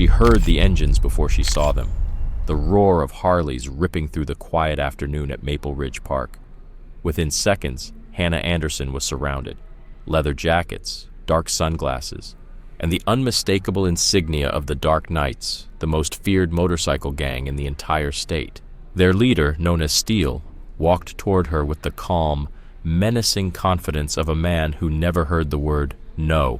She heard the engines before she saw them, the roar of Harleys ripping through the quiet afternoon at Maple Ridge Park. Within seconds, Hannah Anderson was surrounded. Leather jackets, dark sunglasses, and the unmistakable insignia of the Dark Knights, the most feared motorcycle gang in the entire state. Their leader, known as Steele, walked toward her with the calm, menacing confidence of a man who never heard the word no.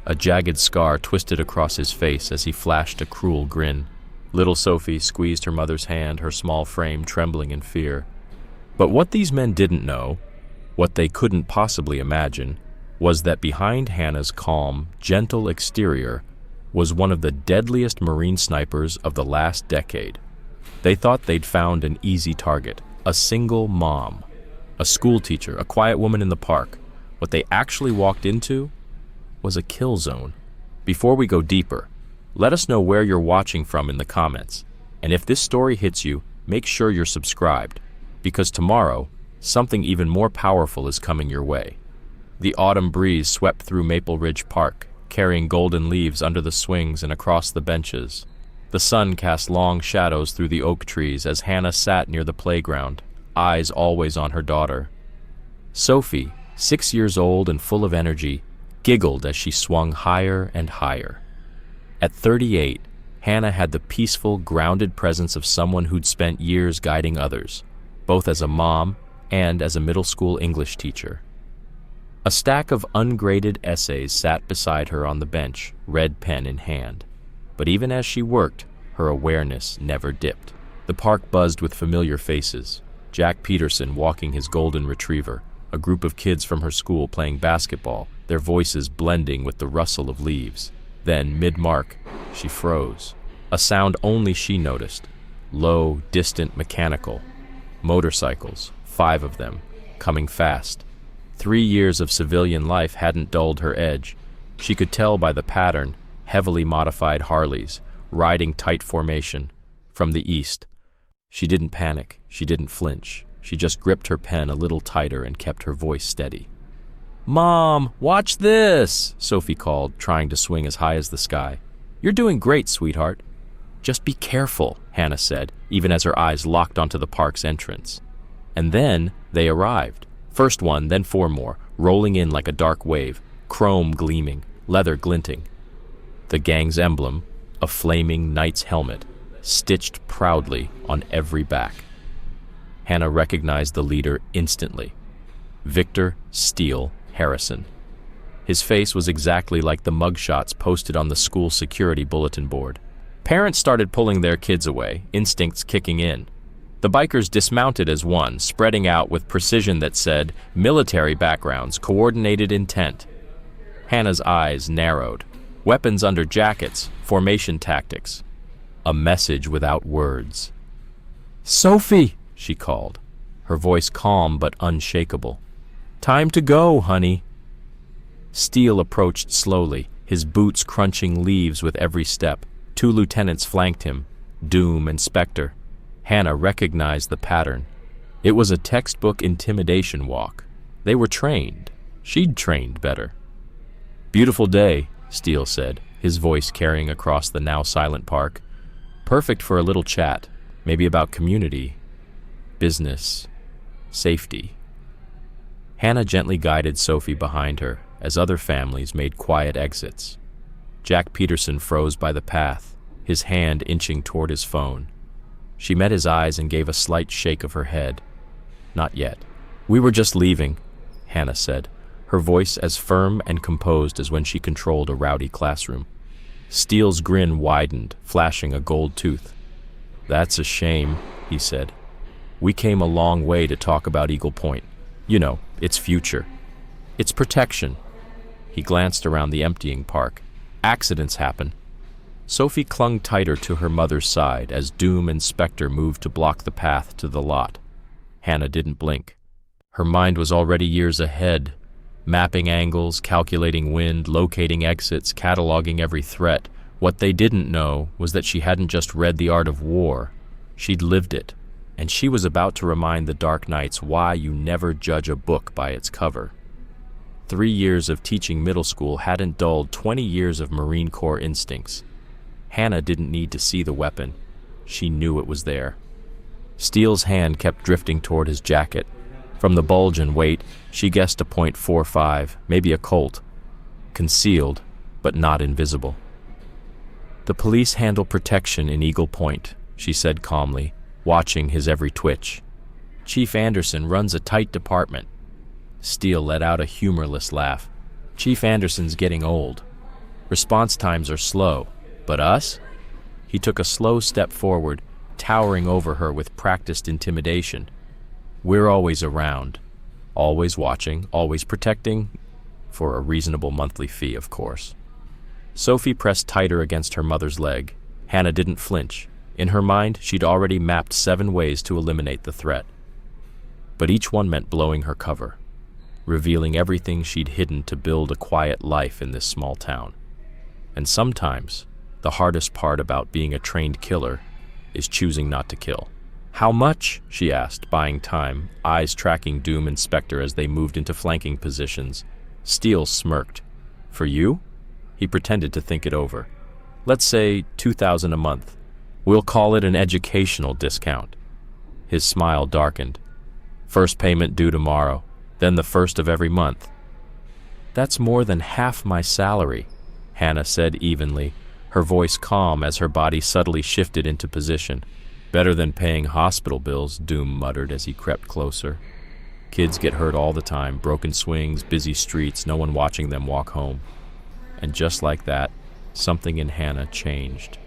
A jagged scar twisted across his face as he flashed a cruel grin. Little Sophie squeezed her mother's hand, her small frame trembling in fear. But what these men didn't know, what they couldn't possibly imagine, was that behind Hannah's calm, gentle exterior was one of the deadliest Marine snipers of the last decade. They thought they'd found an easy target, a single mom, a school teacher, a quiet woman in the park. What they actually walked into was a kill zone. Before we go deeper, let us know where you're watching from in the comments. And if this story hits you, make sure you're subscribed, because tomorrow, something even more powerful is coming your way. The autumn breeze swept through Maple Ridge Park, carrying golden leaves under the swings and across the benches. The sun cast long shadows through the oak trees as Hannah sat near the playground, eyes always on her daughter. Sophie, 6 years old and full of energy, giggled as she swung higher and higher. At 38, Hannah had the peaceful, grounded presence of someone who'd spent years guiding others, both as a mom and as a middle school English teacher. A stack of ungraded essays sat beside her on the bench, red pen in hand. But even as she worked, her awareness never dipped. The park buzzed with familiar faces. Jack Peterson walking his golden retriever, a group of kids from her school playing basketball, their voices blending with the rustle of leaves. Then, mid-mark, she froze. A sound only she noticed. Low, distant, mechanical. Motorcycles, 5 of them, coming fast. 3 years of civilian life hadn't dulled her edge. She could tell by the pattern, heavily modified Harleys, riding tight formation, from the east. She didn't panic, she didn't flinch. She just gripped her pen a little tighter and kept her voice steady. "Mom, watch this!" Sophie called, trying to swing as high as the sky. "You're doing great, sweetheart." "Just be careful," Hannah said, even as her eyes locked onto the park's entrance. And then they arrived. First one, then 4 more, rolling in like a dark wave, chrome gleaming, leather glinting. The gang's emblem, a flaming knight's helmet, stitched proudly on every back. Hannah recognized the leader instantly. Victor Steele Harrison. His face was exactly like the mugshots posted on the school security bulletin board. Parents started pulling their kids away, instincts kicking in. The bikers dismounted as one, spreading out with precision that said, military backgrounds, coordinated intent. Hannah's eyes narrowed. Weapons under jackets, formation tactics. A message without words. "Sophie," she called, her voice calm but unshakable. "Time to go, honey." Steele approached slowly, his boots crunching leaves with every step. 2 lieutenants flanked him, Doom and Spectre. Hannah recognized the pattern. It was a textbook intimidation walk. They were trained. She'd trained better. "Beautiful day," Steele said, his voice carrying across the now silent park. "Perfect for a little chat, maybe about community, business, safety." Hannah gently guided Sophie behind her as other families made quiet exits. Jack Peterson froze by the path, his hand inching toward his phone. She met his eyes and gave a slight shake of her head. "Not yet." "We were just leaving," Hannah said, her voice as firm and composed as when she controlled a rowdy classroom. Steele's grin widened, flashing a gold tooth. "That's a shame," he said. "We came a long way to talk about Eagle Point. You know, its future. Its protection." He glanced around the emptying park. "Accidents happen." Sophie clung tighter to her mother's side as Doom and Spectre moved to block the path to the lot. Hannah didn't blink. Her mind was already years ahead, mapping angles, calculating wind, locating exits, cataloging every threat. What they didn't know was that she hadn't just read The Art of War. She'd lived it, and she was about to remind the Dark Knights why you never judge a book by its cover. 3 years of teaching middle school hadn't dulled 20 years of Marine Corps instincts. Hannah didn't need to see the weapon. She knew it was there. Steele's hand kept drifting toward his jacket. From the bulge and weight, she guessed a .45, maybe a Colt. Concealed, but not invisible. "The police handle protection in Eagle Point," she said calmly, watching his every twitch. "Chief Anderson runs a tight department." Steele let out a humorless laugh. "Chief Anderson's getting old. Response times are slow, but us?" He took a slow step forward, towering over her with practiced intimidation. "We're always around, always watching, always protecting, for a reasonable monthly fee, of course." Sophie pressed tighter against her mother's leg. Hannah didn't flinch. In her mind, she'd already mapped 7 ways to eliminate the threat. But each one meant blowing her cover, revealing everything she'd hidden to build a quiet life in this small town. And sometimes, the hardest part about being a trained killer is choosing not to kill. "How much?" she asked, buying time, eyes tracking Doom and Spectre as they moved into flanking positions. Steele smirked. "For you?" He pretended to think it over. "Let's say $2,000 a month. We'll call it an educational discount." His smile darkened. "First payment due tomorrow, then the first of every month." "That's more than half my salary," Hannah said evenly, her voice calm as her body subtly shifted into position. "Better than paying hospital bills," Doom muttered as he crept closer. "Kids get hurt all the time, broken swings, busy streets, no one watching them walk home." And just like that, something in Hannah changed.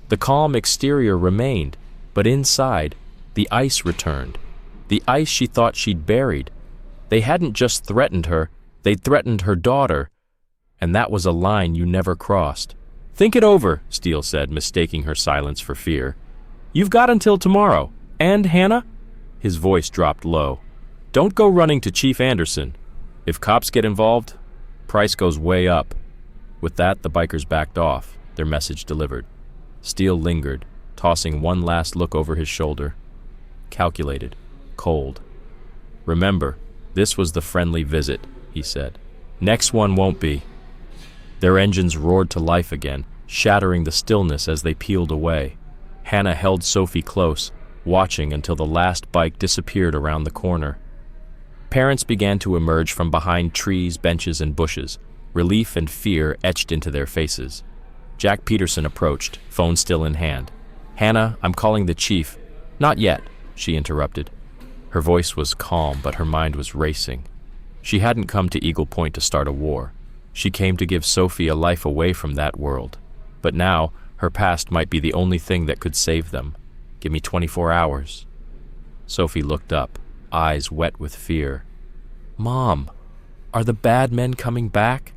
The calm exterior remained, but inside, the ice returned. The ice she thought she'd buried. They hadn't just threatened her, they'd threatened her daughter. And that was a line you never crossed. "Think it over," Steele said, mistaking her silence for fear. "You've got until tomorrow. And, Hannah?" His voice dropped low. "Don't go running to Chief Anderson. If cops get involved, price goes way up." With that, the bikers backed off, their message delivered. Steele lingered, tossing one last look over his shoulder. Calculated, cold. "Remember, this was the friendly visit," he said. "Next one won't be." Their engines roared to life again, shattering the stillness as they peeled away. Hannah held Sophie close, watching until the last bike disappeared around the corner. Parents began to emerge from behind trees, benches, and bushes. Relief and fear etched into their faces. Jack Peterson approached, phone still in hand. "Hannah, I'm calling the chief." "Not yet," she interrupted. Her voice was calm, but her mind was racing. She hadn't come to Eagle Point to start a war. She came to give Sophie a life away from that world. But now, her past might be the only thing that could save them. "Give me 24 hours. Sophie looked up, eyes wet with fear. "Mom, are the bad men coming back?"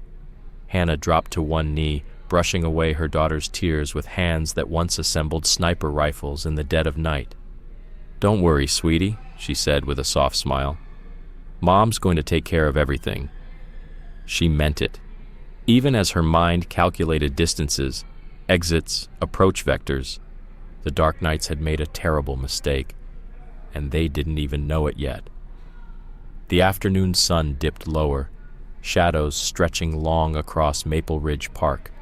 Hannah dropped to one knee, brushing away her daughter's tears with hands that once assembled sniper rifles in the dead of night. "Don't worry, sweetie," she said with a soft smile. "Mom's going to take care of everything." She meant it. Even as her mind calculated distances, exits, approach vectors, the Dark Knights had made a terrible mistake, and they didn't even know it yet. The afternoon sun dipped lower, shadows stretching long across Maple Ridge Park.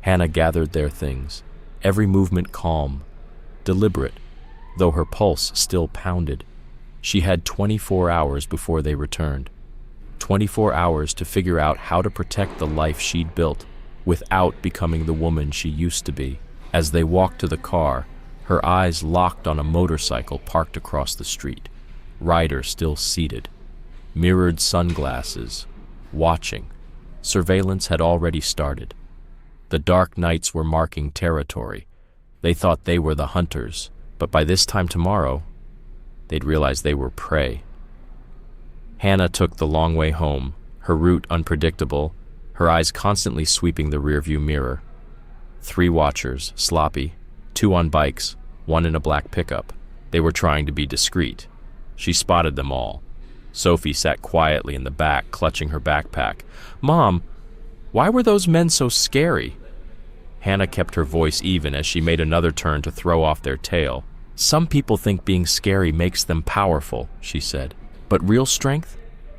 Hannah gathered their things, every movement calm, deliberate, though her pulse still pounded. She had 24 hours before they returned. 24 hours to figure out how to protect the life she'd built without becoming the woman she used to be. As they walked to the car, her eyes locked on a motorcycle parked across the street, rider still seated, mirrored sunglasses, watching. Surveillance had already started. The Dark Knights were marking territory. They thought they were the hunters, but by this time tomorrow, they'd realize they were prey. Hannah took the long way home, her route unpredictable, her eyes constantly sweeping the rearview mirror. 3 watchers, sloppy, 2 on bikes, 1 in a black pickup. They were trying to be discreet. She spotted them all. Sophie sat quietly in the back, clutching her backpack. "Mom, why were those men so scary?" Hannah kept her voice even as she made another turn to throw off their tail. "Some people think being scary makes them powerful," she said. "But real strength?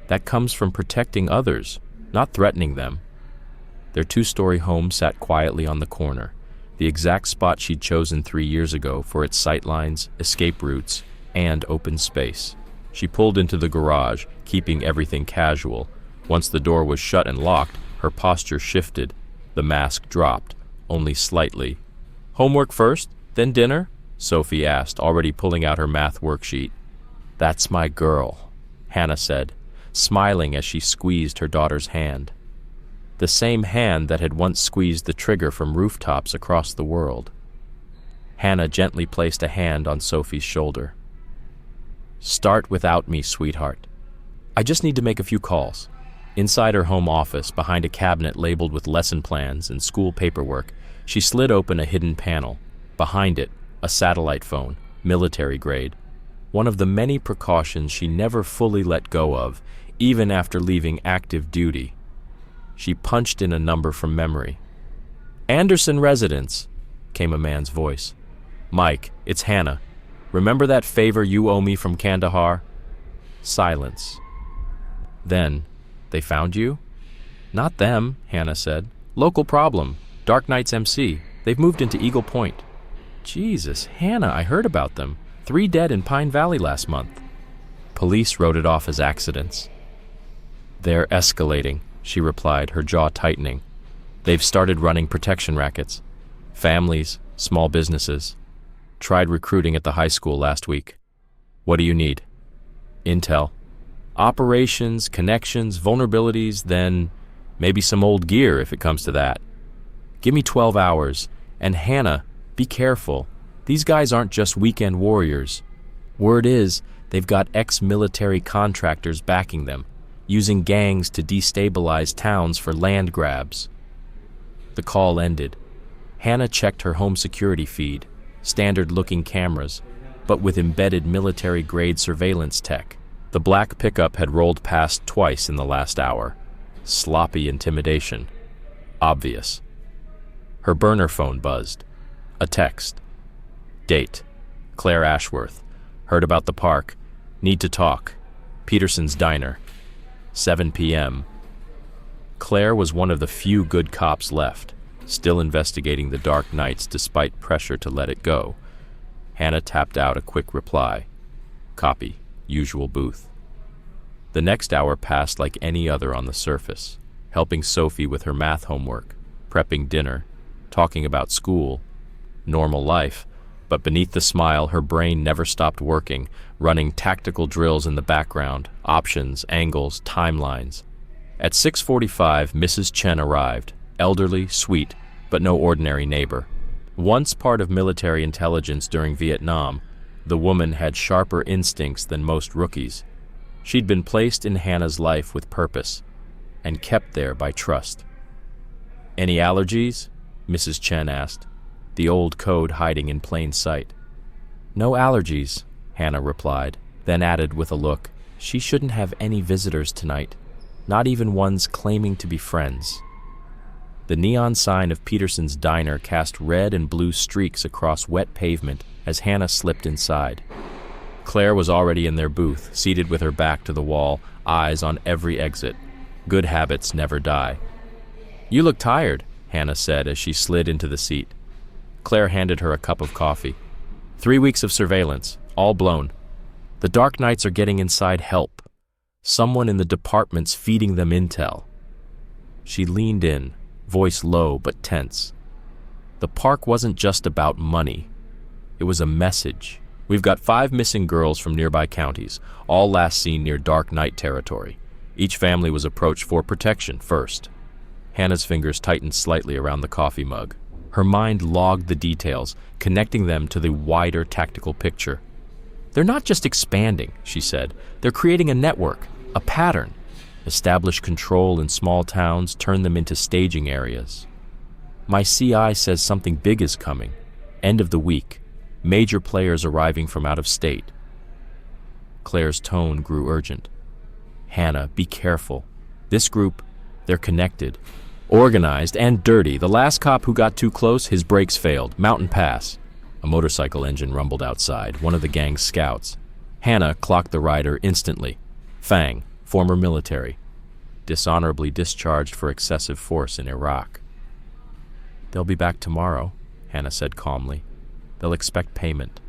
That comes from protecting others, not threatening them." Their 2-story home sat quietly on the corner. the exact spot she'd chosen 3 years ago for its sightlines, escape routes, and open space. She pulled into the garage, keeping everything casual. Once the door was shut and locked, her posture shifted. The mask dropped, only slightly. "Homework first, then dinner?" Sophie asked, already pulling out her math worksheet. "That's my girl," Hannah said, smiling as she squeezed her daughter's hand. The same hand that had once squeezed the trigger from rooftops across the world. Hannah gently placed a hand on Sophie's shoulder. "Start without me, sweetheart. I just need to make a few calls." Inside her home office, behind a cabinet labeled with lesson plans and school paperwork, she slid open a hidden panel. Behind it, a satellite phone, military grade. One of the many precautions she never fully let go of, even after leaving active duty. She punched in a number from memory. "Anderson Residence," came a man's voice. "Mike, it's Hannah. Remember that favor you owe me from Kandahar?" Silence. Then, "They found you?" "Not them," Hannah said. "Local problem. Dark Knight's MC. They've moved into Eagle Point." "Jesus, Hannah, I heard about them. 3 dead in Pine Valley last month." Police wrote it off as accidents. "They're escalating," she replied, her jaw tightening. "They've started running protection rackets. Families, small businesses. Tried recruiting at the high school last week." "What do you need?" "Intel. Operations, connections, vulnerabilities, then maybe some old gear if it comes to that. Give me 12 hours. And Hannah, be careful. These guys aren't just weekend warriors. Word is, they've got ex-military contractors backing them, using gangs to destabilize towns for land grabs." The call ended. Hannah checked her home security feed, standard-looking cameras, but with embedded military-grade surveillance tech. The black pickup had rolled past twice in the last hour. Sloppy intimidation. Obvious. Her burner phone buzzed. A text. Date. Claire Ashworth. Heard about the park. Need to talk. Peterson's Diner. 7 p.m. Claire was one of the few good cops left, still investigating the Dark Knights despite pressure to let it go. Hannah tapped out a quick reply. Copy. Usual booth. The next hour passed like any other on the surface, helping Sophie with her math homework, prepping dinner, talking about school, normal life, but beneath the smile, her brain never stopped working, running tactical drills in the background, options, angles, timelines. At 6:45, Mrs. Chen arrived, elderly, sweet, but no ordinary neighbor. Once part of military intelligence during Vietnam, the woman had sharper instincts than most rookies. She'd been placed in Hannah's life with purpose, and kept there by trust. "Any allergies?" Mrs. Chen asked, the old code hiding in plain sight. "No allergies," Hannah replied, then added with a look, "She shouldn't have any visitors tonight, not even ones claiming to be friends." The neon sign of Peterson's Diner cast red and blue streaks across wet pavement as Hannah slipped inside. Claire was already in their booth, seated with her back to the wall, eyes on every exit. Good habits never die. "You look tired," Hannah said as she slid into the seat. Claire handed her a cup of coffee. 3 weeks of surveillance, all blown. The Dark Knights are getting inside help. Someone in the department's feeding them intel. She leaned in, voice low but tense. The park wasn't just about money. It was a message. "We've got 5 missing girls from nearby counties, all last seen near Dark Knight territory. Each family was approached for protection first." Hannah's fingers tightened slightly around the coffee mug. Her mind logged the details, connecting them to the wider tactical picture. "They're not just expanding," she said. "They're creating a network, a pattern. Establish control in small towns, turn them into staging areas. My CI says something big is coming. End of the week. Major players arriving from out of state." Claire's tone grew urgent. "Hannah, be careful. This group, they're connected. Organized and dirty. The last cop who got too close, his brakes failed. Mountain Pass." A motorcycle engine rumbled outside, one of the gang's scouts. Hannah clocked the rider instantly. Fang, former military. Dishonorably discharged for excessive force in Iraq. "They'll be back tomorrow," Hannah said calmly. "They'll expect payment."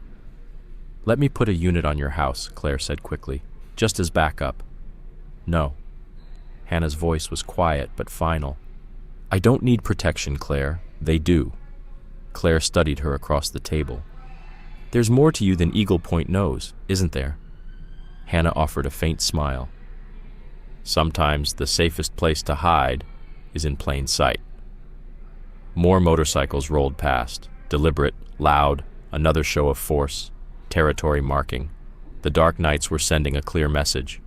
"Let me put a unit on your house," Claire said quickly, "just as backup." "No." Hannah's voice was quiet but final. "I don't need protection, Claire. They do." Claire studied her across the table. "There's more to you than Eagle Point knows, isn't there?" Hannah offered a faint smile. "Sometimes the safest place to hide is in plain sight." More motorcycles rolled past, deliberate, loud, another show of force, territory marking. The Dark Knights were sending a clear message.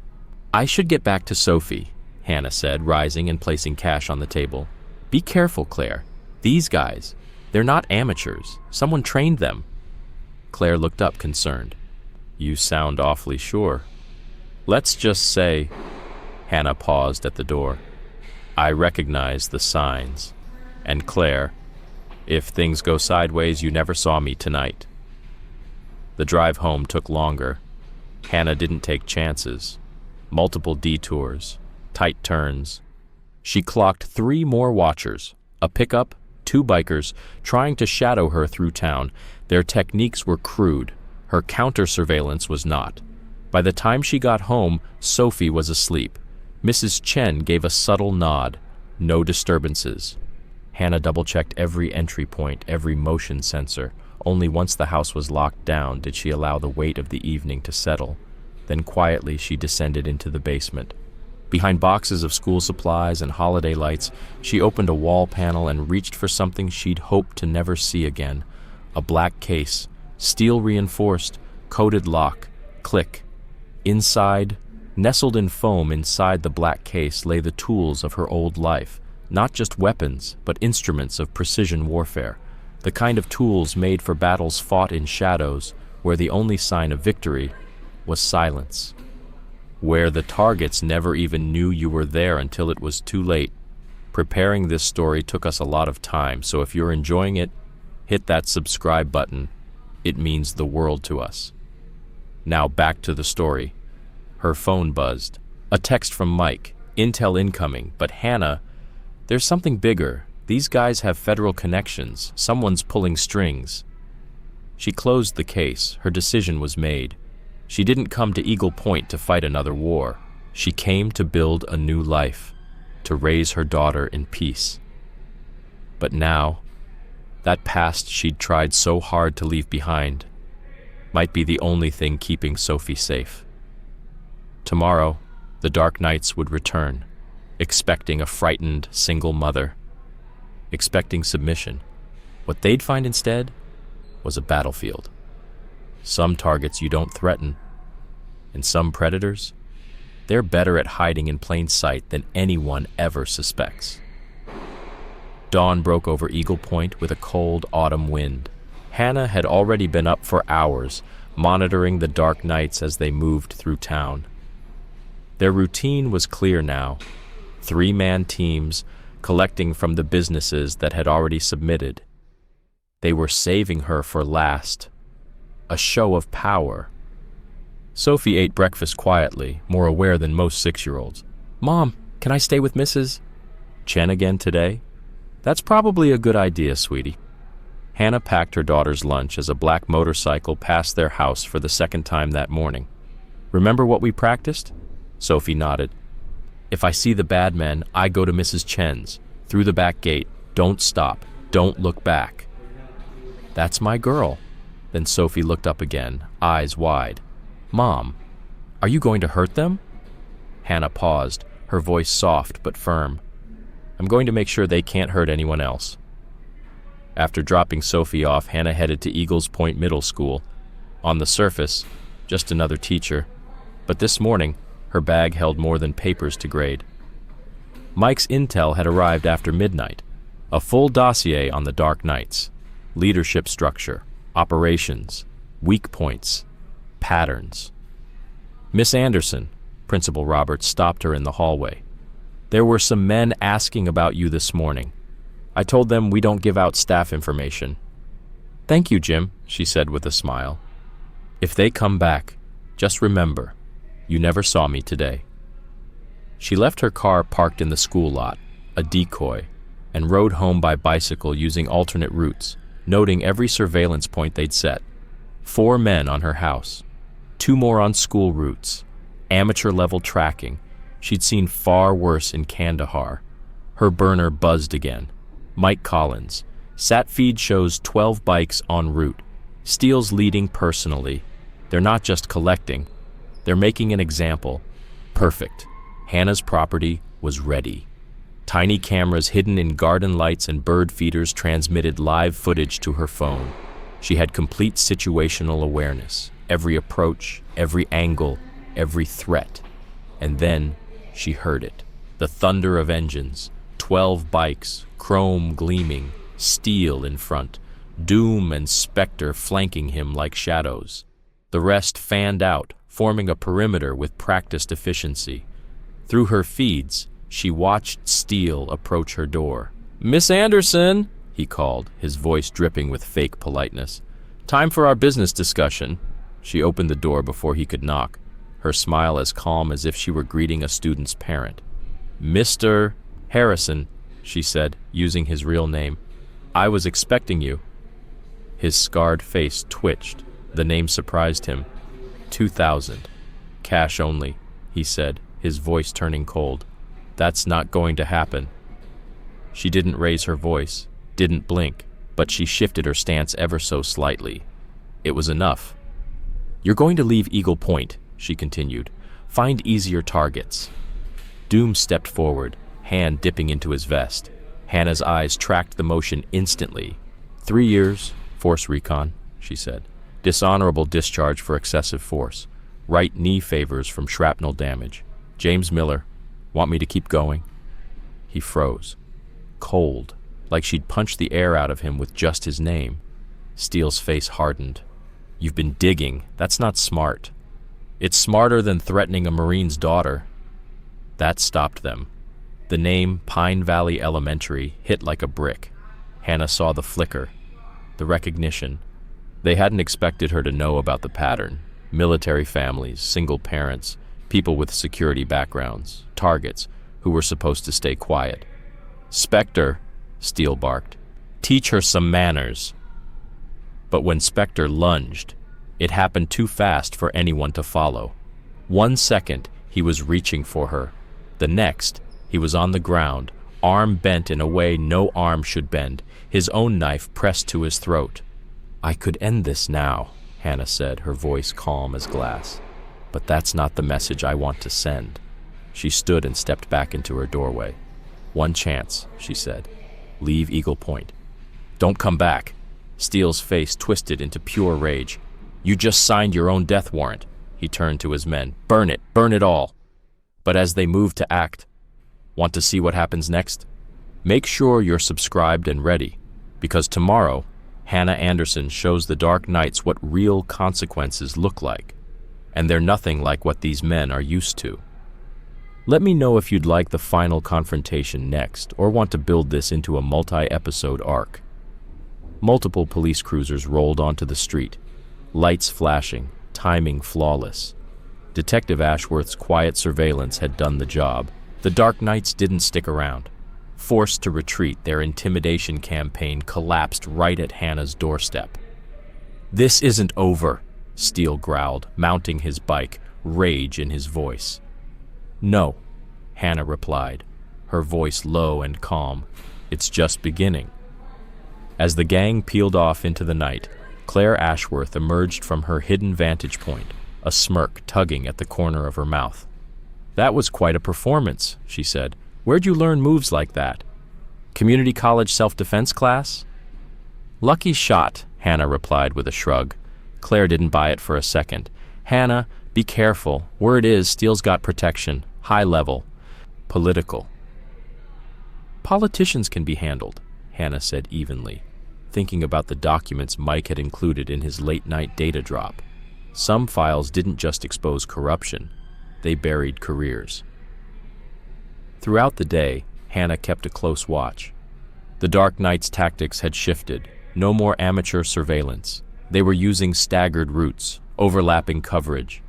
"I should get back to Sophie," Hannah said, rising and placing cash on the table. "Be careful, Claire. These guys, they're not amateurs. Someone trained them." Claire looked up concerned. "You sound awfully sure." "Let's just say," Hannah paused at the door, "I recognize the signs. And Claire, if things go sideways, you never saw me tonight." The drive home took longer. Hannah didn't take chances. Multiple detours, tight turns. She clocked 3 more watchers, a pickup, 2 bikers, trying to shadow her through town. Their techniques were crude. Her counter-surveillance was not. By the time she got home, Sophie was asleep. Mrs. Chen gave a subtle nod. No disturbances. Hannah double-checked every entry point, every motion sensor. Only once the house was locked down did she allow the weight of the evening to settle. Then quietly she descended into the basement. Behind boxes of school supplies and holiday lights, she opened a wall panel and reached for something she'd hoped to never see again. A black case, steel-reinforced, coated lock, click. Inside, nestled in foam inside the black case, lay the tools of her old life. Not just weapons, but instruments of precision warfare. The kind of tools made for battles fought in shadows, where the only sign of victory was silence. Where the targets never even knew you were there until it was too late. Preparing this story took us a lot of time, so if you're enjoying it, hit that subscribe button. It means the world to us. Now back to the story. Her phone buzzed. A text from Mike. Intel incoming, but Hannah, there's something bigger. These guys have federal connections. Someone's pulling strings. She closed the case. Her decision was made. She didn't come to Eagle Point to fight another war. She came to build a new life, to raise her daughter in peace. But now, that past she'd tried so hard to leave behind might be the only thing keeping Sophie safe. Tomorrow, the Dark Knights would return, expecting a frightened single mother, expecting submission. What they'd find instead was a battlefield. Some targets you don't threaten, and some predators, they're better at hiding in plain sight than anyone ever suspects. Dawn broke over Eagle Point with a cold autumn wind. Hannah had already been up for hours, monitoring the Dark Knights as they moved through town. Their routine was clear now. 3-man teams collecting from the businesses that had already submitted. They were saving her for last. A show of power. Sophie ate breakfast quietly, more aware than most 6-year-olds. "Mom, can I stay with Mrs. Chen again today?" "That's probably a good idea, sweetie." Hannah packed her daughter's lunch as a black motorcycle passed their house for the second time that morning. "Remember what we practiced?" Sophie nodded. "If I see the bad men, I go to Mrs. Chen's. Through the back gate. Don't stop. Don't look back." "That's my girl." Then Sophie looked up again, eyes wide. "Mom, are you going to hurt them?" Hannah paused, her voice soft but firm. "I'm going to make sure they can't hurt anyone else." After dropping Sophie off, Hannah headed to Eagles Point Middle School. On the surface, just another teacher. But this morning, her bag held more than papers to grade. Mike's intel had arrived after midnight. A full dossier on the Dark Knights. Leadership structure. Operations, weak points, patterns. "Miss Anderson," Principal Roberts stopped her in the hallway. "There were some men asking about you this morning. I told them we don't give out staff information." "Thank you, Jim," she said with a smile. "If they come back, just remember, you never saw me today." She left her car parked in the school lot, a decoy, and rode home by bicycle using alternate routes. noting every surveillance point they'd set. 4 men on her house, 2 more on school routes, amateur-level tracking. She'd seen far worse in Kandahar. Her burner buzzed again. Mike Collins. Sat feed shows 12 bikes en route. Steele's leading personally. They're not just collecting. They're making an example. Perfect. Hannah's property was ready. Tiny cameras hidden in garden lights and bird feeders transmitted live footage to her phone. She had complete situational awareness. Every approach, every angle, every threat. And then she heard it. The thunder of engines. 12 bikes, chrome gleaming, steel in front, Doom and Spectre flanking him like shadows. The rest fanned out, forming a perimeter with practiced efficiency. Through her feeds, she watched Steele approach her door. "Miss Anderson," he called, his voice dripping with fake politeness. "Time for our business discussion." She opened the door before he could knock, her smile as calm as if she were greeting a student's parent. "Mr. Harrison," she said, using his real name. "I was expecting you." His scarred face twitched. The name surprised him. 2,000. Cash only, he said, his voice turning cold. "That's not going to happen." She didn't raise her voice, didn't blink, but she shifted her stance ever so slightly. It was enough. "You're going to leave Eagle Point," she continued. "Find easier targets." Doom stepped forward, hand dipping into his vest. Hannah's eyes tracked the motion instantly. 3 years, force recon, she said. Dishonorable discharge for excessive force. Right knee favors from shrapnel damage. James Miller, want me to keep going? He froze. Cold, like she'd punched the air out of him with just his name. Steele's face hardened. "You've been digging. That's not smart." "It's smarter than threatening a Marine's daughter." That stopped them. The name Pine Valley Elementary hit like a brick. Hannah saw the flicker, the recognition. They hadn't expected her to know about the pattern. Military families, single parents, people with security backgrounds, targets who were supposed to stay quiet. "Spectre," Steele barked. "Teach her some manners." But when Spectre lunged, it happened too fast for anyone to follow. 1 second, he was reaching for her. The next, he was on the ground, arm bent in a way no arm should bend, his own knife pressed to his throat. "I could end this now," Hannah said, her voice calm as glass. "But that's not the message I want to send." She stood and stepped back into her doorway. "One chance," she said. "Leave Eagle Point. Don't come back." Steele's face twisted into pure rage. "You just signed your own death warrant." He turned to his men. Burn it all." But as they moved to act, "Want to see what happens next? Make sure you're subscribed and ready, because tomorrow, Hannah Anderson shows the Dark Knights what real consequences look like, and they're nothing like what these men are used to. Let me know if you'd like the final confrontation next, or want to build this into a multi-episode arc. Multiple police cruisers rolled onto the street, lights flashing, timing flawless. Detective Ashworth's quiet surveillance had done the job. The Dark Knights didn't stick around. Forced to retreat, their intimidation campaign collapsed right at Hannah's doorstep. "This isn't over," Steele growled, mounting his bike, rage in his voice. "No," Hannah replied, her voice low and calm. "It's just beginning." As the gang peeled off into the night, Claire Ashworth emerged from her hidden vantage point, a smirk tugging at the corner of her mouth. "That was quite a performance," she said. "Where'd you learn moves like that? Community college self-defense class?" "Lucky shot," Hannah replied with a shrug. Claire didn't buy it for a second. "Hannah, be careful. Word is Steele's got protection. High level. Political." "Politicians can be handled," Hannah said evenly, thinking about the documents Mike had included in his late-night data drop. Some files didn't just expose corruption, they buried careers. Throughout the day, Hannah kept a close watch. The Dark Knight's tactics had shifted. No more amateur surveillance. They were using staggered routes, overlapping coverage,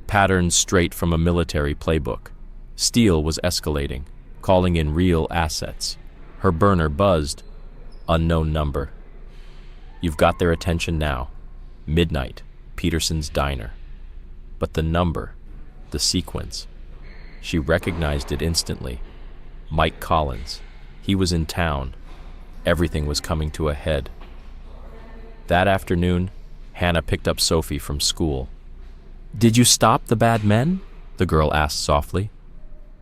patterns straight from a military playbook. Steele was escalating, calling in real assets. Her burner buzzed. Unknown number. You've got their attention now. Midnight, Peterson's Diner. But the number, the sequence. She recognized it instantly. Mike Collins. He was in town. Everything was coming to a head. That afternoon, Hannah picked up Sophie from school. "Did you stop the bad men?" the girl asked softly.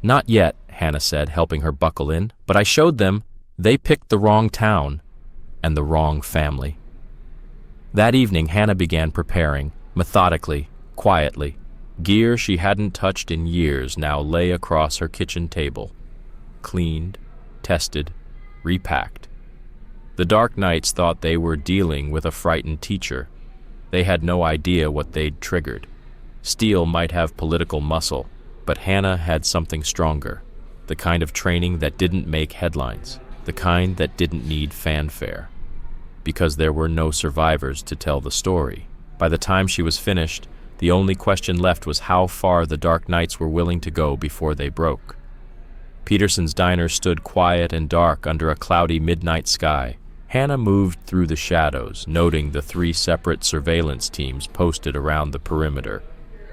"Not yet," Hannah said, helping her buckle in, "but I showed them. They picked the wrong town and the wrong family." That evening, Hannah began preparing, methodically, quietly. Gear she hadn't touched in years now lay across her kitchen table. Cleaned, tested, repacked. The Dark Knights thought they were dealing with a frightened teacher. They had no idea what they'd triggered. Steele might have political muscle, but Hannah had something stronger. The kind of training that didn't make headlines. The kind that didn't need fanfare. Because there were no survivors to tell the story. By the time she was finished, the only question left was how far the Dark Knights were willing to go before they broke. Peterson's Diner stood quiet and dark under a cloudy midnight sky. Hannah moved through the shadows, noting the 3 separate surveillance teams posted around the perimeter.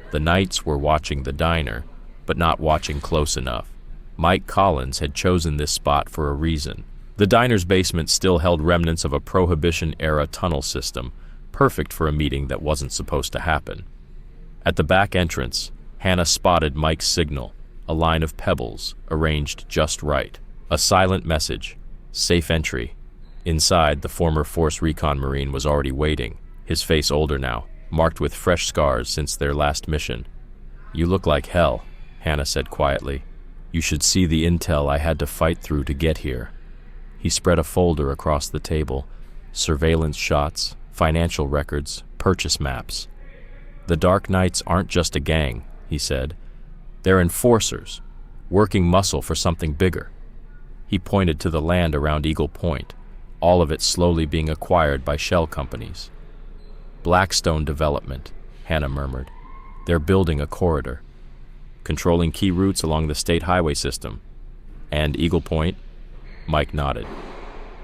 The Knights were watching the diner, but not watching close enough. Mike Collins had chosen this spot for a reason. The diner's basement still held remnants of a Prohibition-era tunnel system, perfect for a meeting that wasn't supposed to happen. At the back entrance, Hannah spotted Mike's signal, a line of pebbles, arranged just right. A silent message, safe entry. Inside, the former Force Recon Marine was already waiting, his face older now, marked with fresh scars since their last mission. "You look like hell," Hannah said quietly. "You should see the intel I had to fight through to get here." He spread a folder across the table, surveillance shots, financial records, purchase maps. "The Dark Knights aren't just a gang," he said. "They're enforcers, working muscle for something bigger." He pointed to the land around Eagle Point, all of it slowly being acquired by shell companies. "Blackstone Development," Hannah murmured. "They're building a corridor, controlling key routes along the state highway system. And Eagle Point," Mike nodded,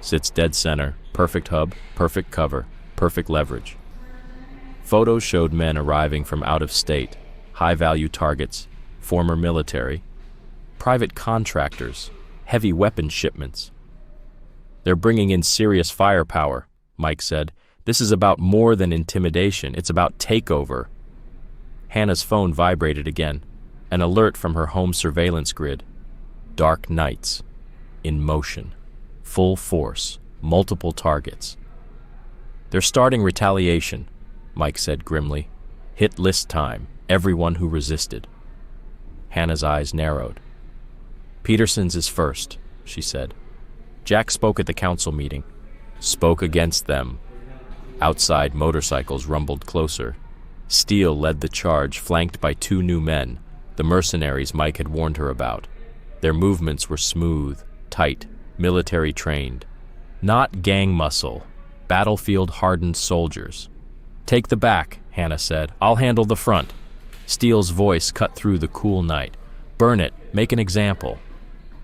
"sits dead center, perfect hub, perfect cover, perfect leverage." Photos showed men arriving from out of state, high-value targets, former military, private contractors, heavy weapon shipments. "They're bringing in serious firepower," Mike said. "This is about more than intimidation. It's about takeover." Hannah's phone vibrated again, an alert from her home surveillance grid. Dark Knights. In motion. Full force. Multiple targets. "They're starting retaliation," Mike said grimly. "Hit list time. Everyone who resisted." Hannah's eyes narrowed. "Peterson's is first," she said. Jack spoke at the council meeting. Spoke against them. Outside, motorcycles rumbled closer. Steele led the charge, flanked by 2 new men, the mercenaries Mike had warned her about. Their movements were smooth, tight, military-trained. Not gang muscle, battlefield-hardened soldiers. "Take the back," Hannah said. "I'll handle the front." Steele's voice cut through the cool night. "Burn it, make an example."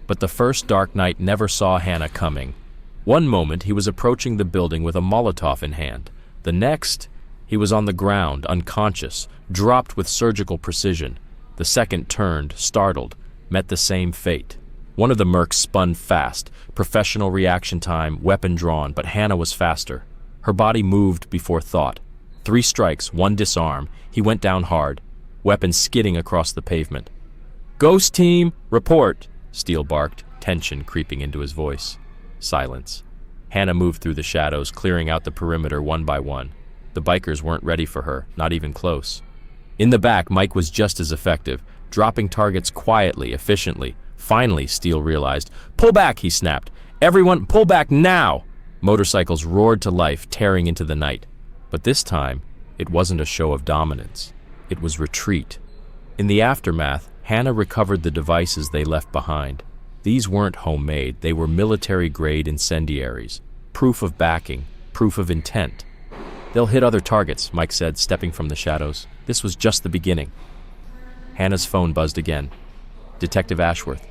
But the first Dark Knight never saw Hannah coming. One moment, he was approaching the building with a Molotov in hand. The next, he was on the ground, unconscious, dropped with surgical precision. The second turned, startled, met the same fate. One of the mercs spun fast, professional reaction time, weapon drawn, but Hannah was faster. Her body moved before thought. 3 strikes, 1 disarm. He went down hard, weapon skidding across the pavement. "Ghost team, report," Steele barked, tension creeping into his voice. Silence. Hannah moved through the shadows, clearing out the perimeter one by one. The bikers weren't ready for her, not even close. In the back, Mike was just as effective, dropping targets quietly, efficiently. Finally, Steele realized. "Pull back," he snapped. "Everyone, pull back now!" Motorcycles roared to life, tearing into the night. But this time, it wasn't a show of dominance. It was retreat. In the aftermath, Hannah recovered the devices they left behind. These weren't homemade, they were military-grade incendiaries. Proof of backing, proof of intent. "They'll hit other targets," Mike said, stepping from the shadows. This was just the beginning. Hannah's phone buzzed again. Detective Ashworth.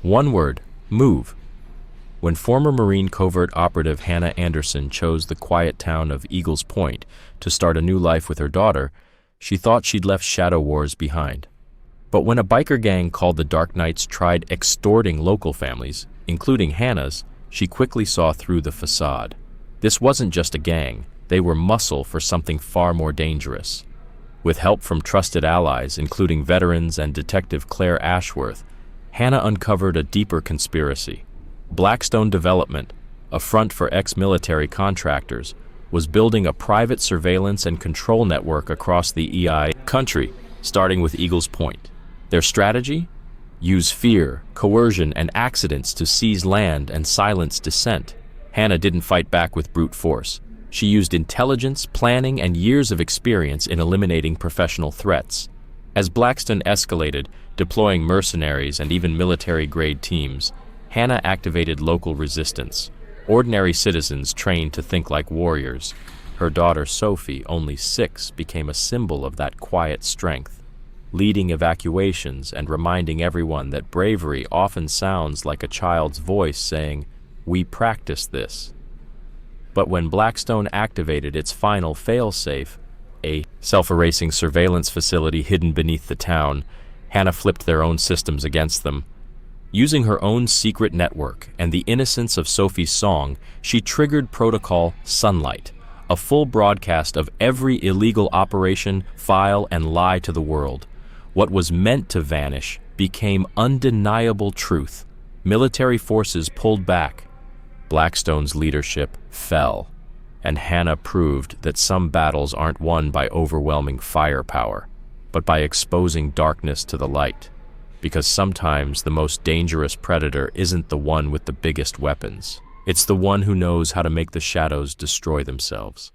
"One word, move." When former Marine covert operative Hannah Anderson chose the quiet town of Eagles Point to start a new life with her daughter, she thought she'd left shadow wars behind. But when a biker gang called the Dark Knights tried extorting local families, including Hannah's, she quickly saw through the facade. This wasn't just a gang, they were muscle for something far more dangerous. With help from trusted allies, including veterans and Detective Claire Ashworth, Hannah uncovered a deeper conspiracy. Blackstone Development, a front for ex-military contractors, was building a private surveillance and control network across the EI country, starting with Eagles Point. Their strategy? Use fear, coercion, and accidents to seize land and silence dissent. Hannah didn't fight back with brute force. She used intelligence, planning, and years of experience in eliminating professional threats. As Blackstone escalated, deploying mercenaries and even military-grade teams, Hannah activated local resistance, ordinary citizens trained to think like warriors. Her daughter Sophie, only 6, became a symbol of that quiet strength, leading evacuations and reminding everyone that bravery often sounds like a child's voice saying, "We practice this." But when Blackstone activated its final fail-safe, a self-erasing surveillance facility hidden beneath the town, Hannah flipped their own systems against them. Using her own secret network and the innocence of Sophie's song, she triggered Protocol Sunlight, a full broadcast of every illegal operation, file, and lie to the world. What was meant to vanish became undeniable truth. Military forces pulled back. Blackstone's leadership fell, and Hannah proved that some battles aren't won by overwhelming firepower, but by exposing darkness to the light. Because sometimes the most dangerous predator isn't the one with the biggest weapons. It's the one who knows how to make the shadows destroy themselves.